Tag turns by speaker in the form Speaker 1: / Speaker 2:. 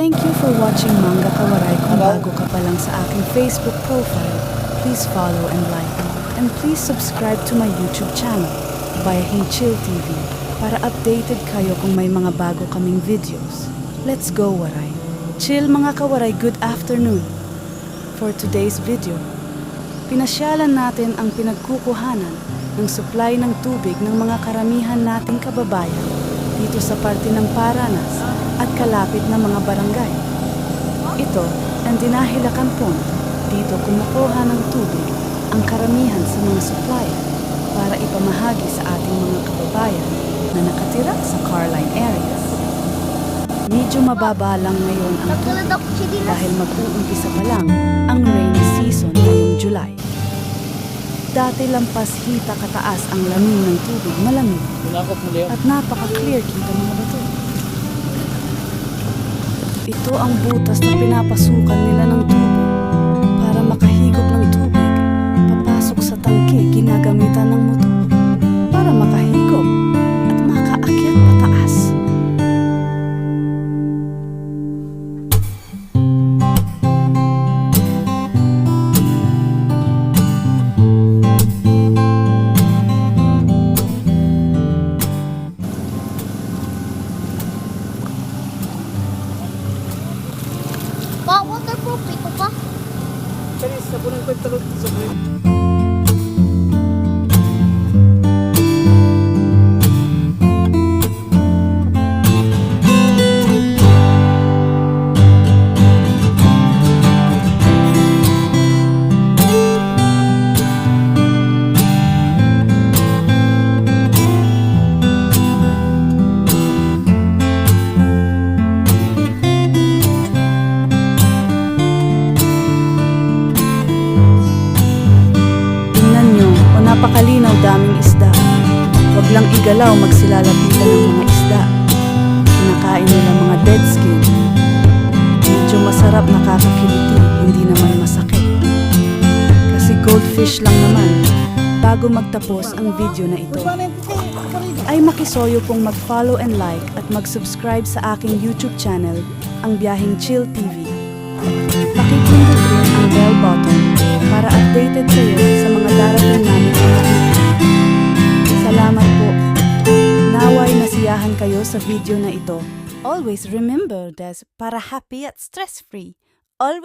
Speaker 1: Thank you for watching Manga Kawaray. Kung bago ka pa lang sa aking Facebook profile, please follow and like. And please subscribe to my YouTube channel, Bayahing Chill TV, para updated kayo kung may mga bago kaming videos. Let's go, Waray! Chill mga kawaray, good afternoon! For today's video, pinasyalan natin ang pinagkukuhanan ng supply ng tubig ng mga karamihan nating kababayan dito sa parte ng Paranas at kalapit na mga barangay. Ito ang Dinahilacan Pond. Dito kumukuha ng tubig ang karamihan sa mga supplier para ipamahagi sa ating mga kababayan na nakatira sa Carline area. Medyo mababa lang ngayon ang tubig dahil mag-uumpisa pa lang ang rainy season ngayong July. Dati lampas hita kataas ang lamig ng tubig, malamig at napaka-clear kita mga bato. Ito ang butas na pinapasukan nila ng tubo para makahigop ng tubig papasok sa tangke ginagamitan ng motor para makahigop at makaakyat pataas.
Speaker 2: Waterproof ito pa.
Speaker 3: Kaya sa bunang pagtalot sa buhay.
Speaker 1: Napakalinaw daming isda. Huwag lang igalaw magsilalapitan ng mga isda. Kinakain nila mga dead skin. Medyo masarap, nakakakiliti, hindi naman masakit. Kasi goldfish lang naman. Bago magtapos ang video na ito, ay makisoyo pong mag-follow and like at mag-subscribe sa aking YouTube channel, ang Biyahing Chill TV. Pakipindot rin ang bell button para updated kayo sa mga darating namin mga video. Salamat po. Naway nasiyahan kayo sa video na ito. Always remember this para happy at stress-free. Always